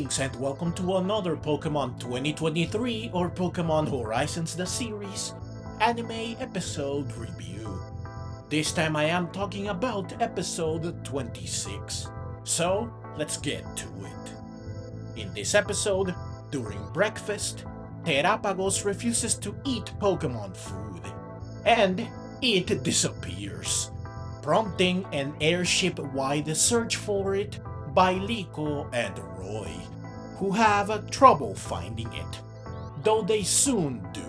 Greetings and welcome to another Pokemon 2023 or Pokemon Horizons the series anime episode review. This time I am talking about episode 26. So let's get to it. In this episode, during breakfast, Terapagos refuses to eat Pokemon food and it disappears, prompting an airship-wide search for it by Liko and Roy, who have trouble finding it, though they soon do.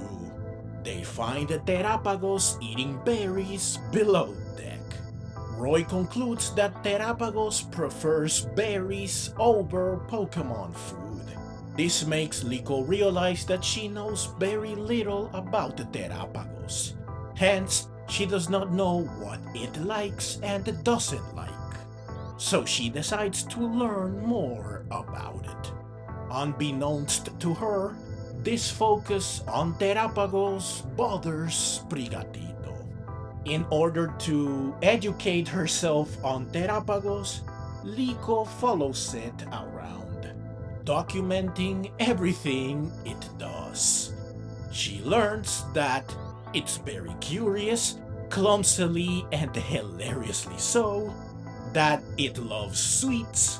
They find Terapagos eating berries below deck. Roy concludes that Terapagos prefers berries over Pokemon food. This makes Liko realize that she knows very little about Terapagos. Hence, she does not know what it likes and doesn't like. So she decides to learn more about it. Unbeknownst to her, this focus on Terapagos bothers Sprigatito. In order to educate herself on Terapagos, Liko follows it around, documenting everything it does. She learns that it's very curious, clumsily and hilariously so, that it loves sweets,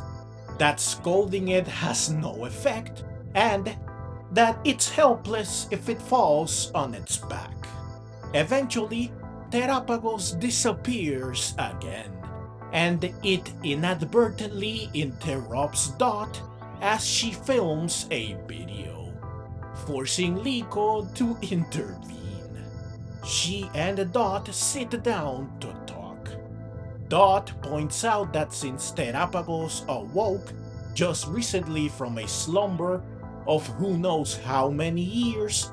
that scolding it has no effect, and that it's helpless if it falls on its back. Eventually, Terapagos disappears again, and it inadvertently interrupts Dot as she films a video, forcing Liko to intervene. She and Dot sit down to talk. Dot points out that since Terapagos awoke just recently from a slumber of who knows how many years,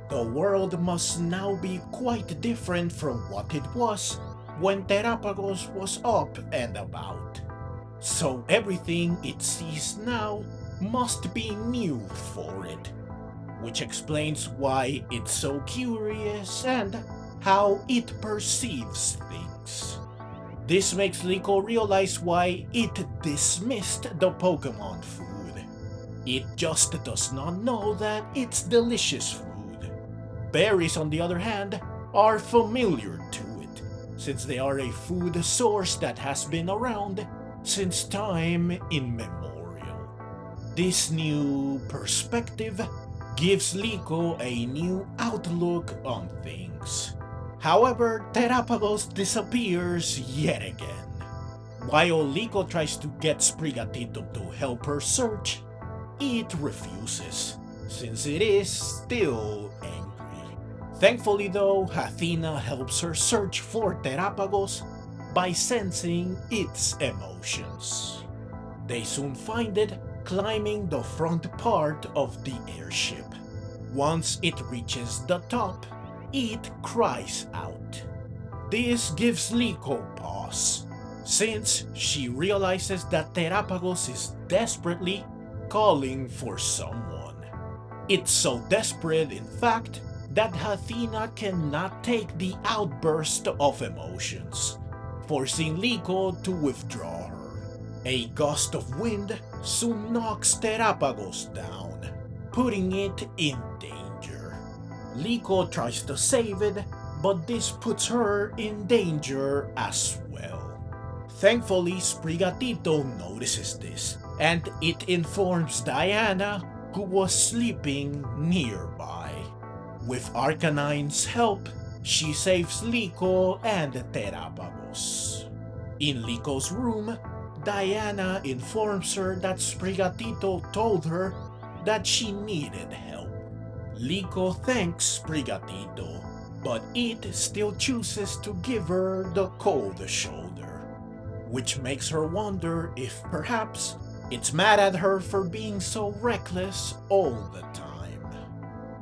the world must now be quite different from what it was when Terapagos was up and about. So everything it sees now must be new for it, which explains why it's so curious and how it perceives things. This makes Liko realize why it dismissed the Pokemon food. It just does not know that it's delicious food. Berries, on the other hand, are familiar to it, since they are a food source that has been around since time immemorial. This new perspective gives Liko a new outlook on things. However, Terapagos disappears yet again. While Liko tries to get Sprigatito to help her search, it refuses, since it is still angry. Thankfully though, Athena helps her search for Terapagos by sensing its emotions. They soon find it climbing the front part of the airship. Once it reaches the top, it cries out. This gives Liko pause, since she realizes that Terapagos is desperately calling for someone. It's so desperate, in fact, that Athena cannot take the outburst of emotions, forcing Liko to withdraw her. A gust of wind soon knocks Terapagos down, putting it in danger. Liko tries to save it, but this puts her in danger as well. Thankfully, Sprigatito notices this, and it informs Diana, who was sleeping nearby. With Arcanine's help, she saves Liko and Terapagos. In Liko's room, Diana informs her that Sprigatito told her that she needed help. Liko thanks Sprigatito, but it still chooses to give her the cold shoulder, which makes her wonder if perhaps it's mad at her for being so reckless all the time.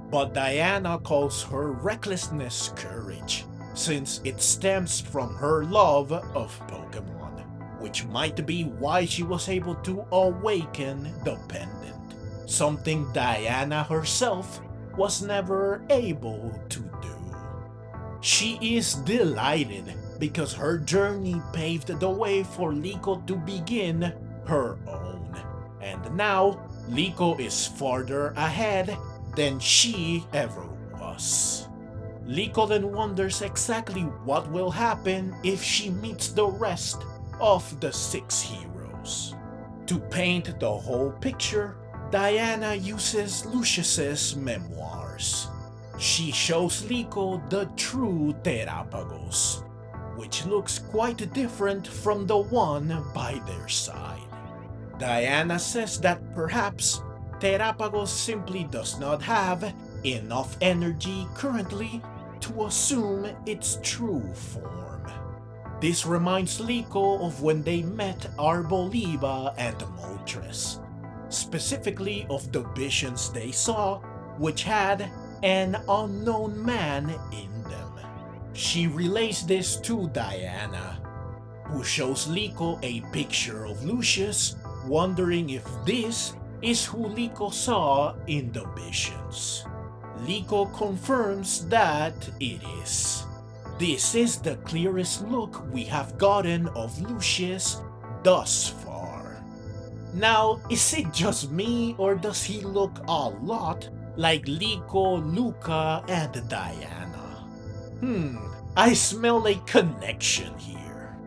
But Diana calls her recklessness courage, since it stems from her love of Pokemon, which might be why she was able to awaken the pendant, something Diana herself was never able to do. She is delighted because her journey paved the way for Liko to begin her own, and now Liko is farther ahead than she ever was. Liko then wonders exactly what will happen if she meets the rest of the 6 heroes. To paint the whole picture, Diana uses Lucius's memoirs. She shows Liko the true Terapagos, which looks quite different from the one by their side. Diana says that perhaps Terapagos simply does not have enough energy currently to assume its true form. This reminds Liko of when they met Arboliva and Moltres, specifically of the visions they saw, which had an unknown man in them. She relays this to Diana, who shows Liko a picture of Lucius, wondering if this is who Liko saw in the visions. Liko confirms that it is. This is the clearest look we have gotten of Lucius thus far. Now, is it just me or does he look a lot like Liko, Luca, and Diana? I smell a connection here.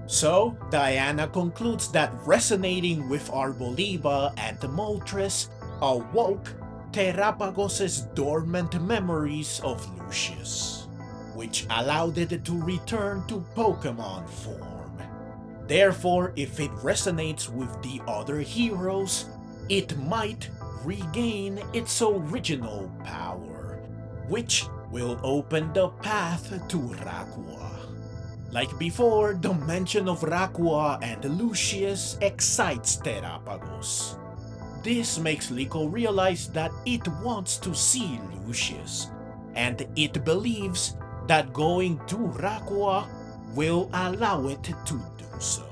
So, Diana concludes that resonating with Arboliva and Moltres awoke Terapagos' dormant memories of Lucius, which allowed it to return to Pokemon form. Therefore, if it resonates with the other heroes, it might regain its original power, which will open the path to Rayquaza. Like before, the mention of Rayquaza and Lucius excites Terapagos. This makes Liko realize that it wants to see Lucius, and it believes that going to Rayquaza will allow it to do so.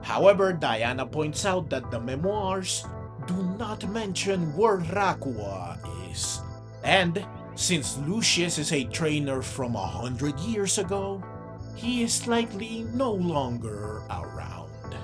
However, Diana points out that the memoirs do not mention where Rayquaza is, and since Lucius is a trainer from 100 years ago, he is likely no longer around.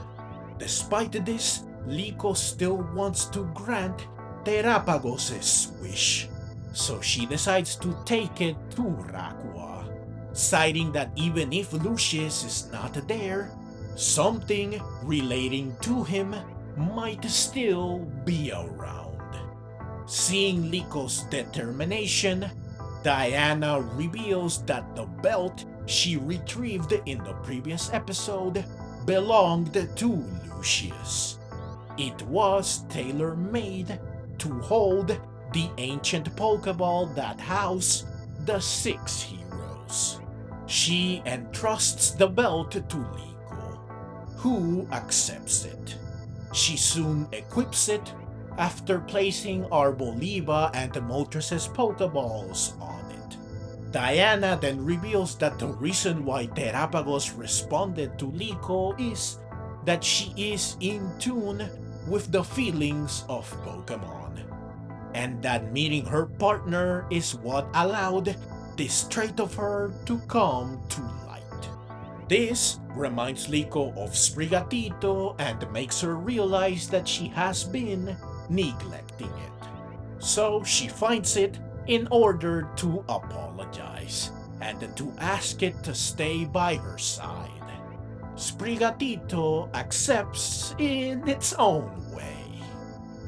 Despite this, Liko still wants to grant Terapagos' wish, so she decides to take it to Rayquaza, citing that even if Lucius is not there, something relating to him might still be around. Seeing Liko's determination, Diana reveals that the belt she retrieved in the previous episode belonged to Lucius. It was tailor-made to hold the ancient Pokeball that housed the 6 heroes. She entrusts the belt to Liko, who accepts it. She soon equips it after placing Arboliva and Moltres' Pokeballs on it. Diana then reveals that the reason why Terapagos responded to Liko is that she is in tune with the feelings of Pokemon, and that meeting her partner is what allowed this trait of her to come to light. This reminds Liko of Sprigatito and makes her realize that she has been neglecting it. So she finds it in order to apologize and to ask it to stay by her side. Sprigatito accepts in its own way.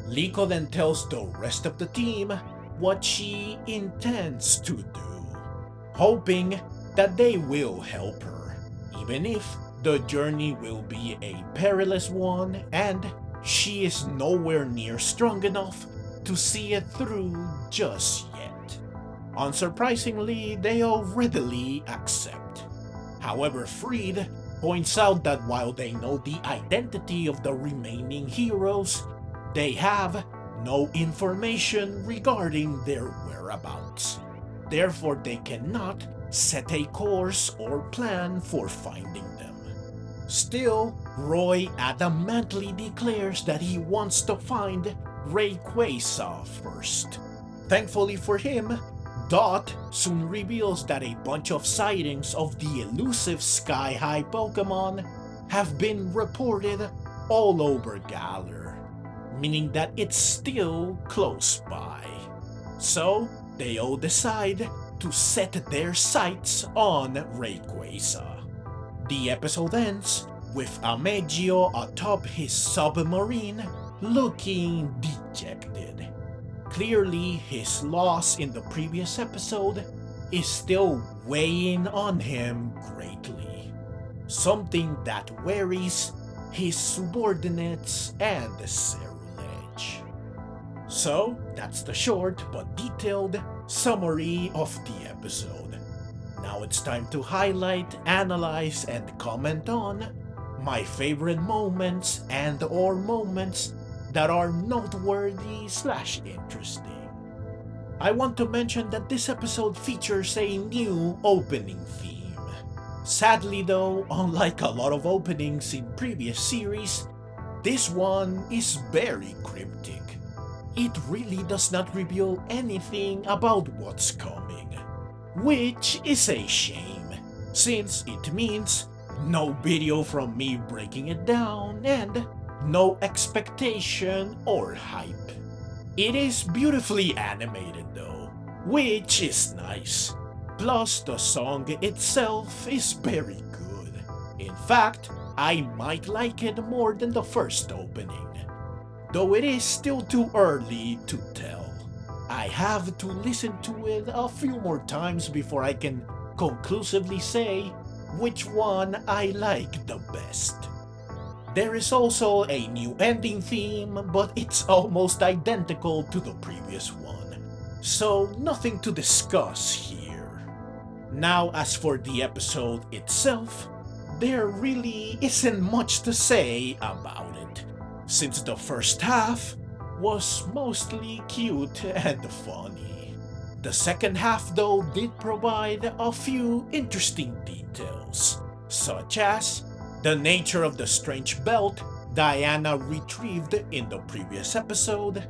Liko then tells the rest of the team what she intends to do, hoping that they will help her, even if the journey will be a perilous one and she is nowhere near strong enough to see it through just yet. Unsurprisingly, they all readily accept. However, Freed points out that while they know the identity of the remaining heroes, they have no information regarding their whereabouts. Therefore, they cannot set a course or plan for finding them. Still, Roy adamantly declares that he wants to find Rayquaza first. Thankfully for him, Dot soon reveals that a bunch of sightings of the elusive sky-high Pokemon have been reported all over Galar, meaning that it's still close by. So, they all decide to set their sights on Rayquaza. The episode ends with Amegio atop his submarine looking dejected. Clearly, his loss in the previous episode is still weighing on him greatly. Something that worries his subordinates and Cerulege. So, that's the short but detailed summary of the episode. Now it's time to highlight, analyze, and comment on my favorite moments and or moments that are noteworthy/interesting. I want to mention that this episode features a new opening theme. Sadly though, unlike a lot of openings in previous series, this one is very cryptic. It really does not reveal anything about what's coming, which is a shame, since it means no video from me breaking it down and no expectation or hype. It is beautifully animated though, which is nice. Plus, the song itself is very good. In fact, I might like it more than the first opening, though it is still too early to tell. I have to listen to it a few more times before I can conclusively say which one I like the best. There is also a new ending theme, but it's almost identical to the previous one, so nothing to discuss here. Now, as for the episode itself, there really isn't much to say about it, since the first half was mostly cute and funny. The second half though did provide a few interesting details, such as the nature of the strange belt Diana retrieved in the previous episode,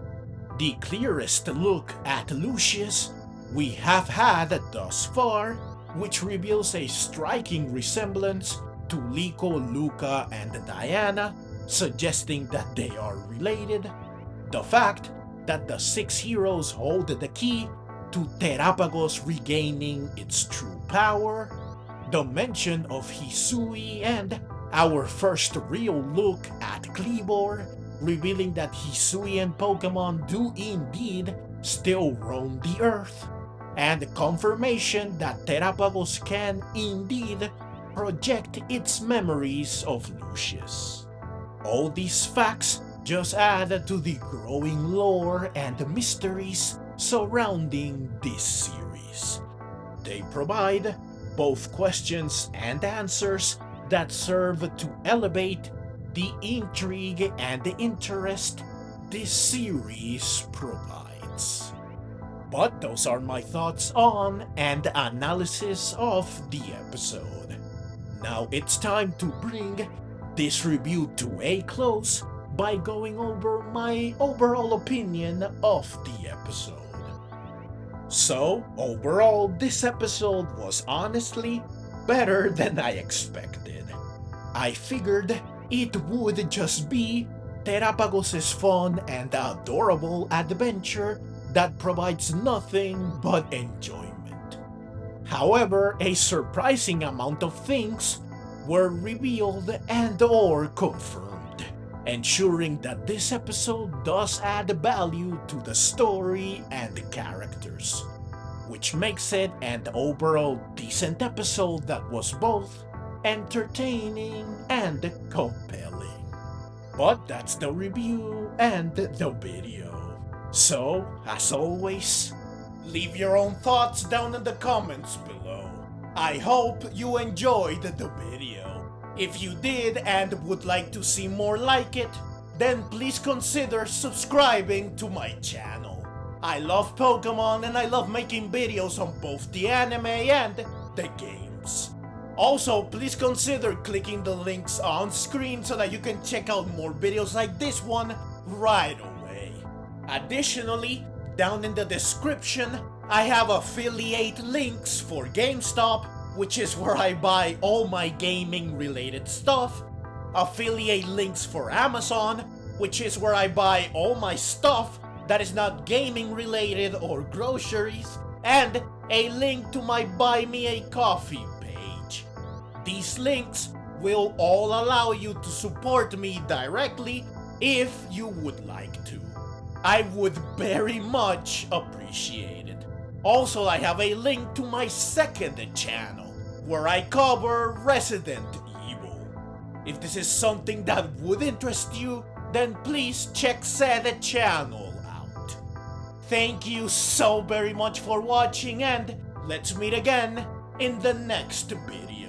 the clearest look at Lucius we have had thus far, which reveals a striking resemblance to Liko, Luca, and Diana, suggesting that they are related, the fact that the 6 heroes hold the key to Terapagos regaining its true power, the mention of Hisui, and our first real look at Kleavor, revealing that Hisuian Pokemon do indeed still roam the earth, and confirmation that Terapagos can indeed project its memories of Lucius. All these facts just add to the growing lore and mysteries surrounding this series. They provide both questions and answers that serve to elevate the intrigue and the interest this series provides. But those are my thoughts on and analysis of the episode. Now it's time to bring this review to a close by going over my overall opinion of the episode. So, overall, this episode was honestly better than I expected. I figured it would just be Terapagos' fun and adorable adventure that provides nothing but enjoyment. However, a surprising amount of things were revealed and or confirmed, ensuring that this episode does add value to the story and the characters, which makes it an overall decent episode that was both entertaining and compelling. But that's the review and the video. So, as always, leave your own thoughts down in the comments below. I hope you enjoyed the video. If you did and would like to see more like it, then please consider subscribing to my channel. I love Pokemon and I love making videos on both the anime and the games. Also, please consider clicking the links on screen so that you can check out more videos like this one right away. Additionally, down in the description, I have affiliate links for GameStop, which is where I buy all my gaming related stuff, affiliate links for Amazon, which is where I buy all my stuff that is not gaming related or groceries, and a link to my Buy Me a Coffee page. These links will all allow you to support me directly if you would like to. I would very much appreciate it. Also, I have a link to my second channel, where I cover Resident Evil. If this is something that would interest you, then please check said channel out. Thank you so very much for watching, and let's meet again in the next video.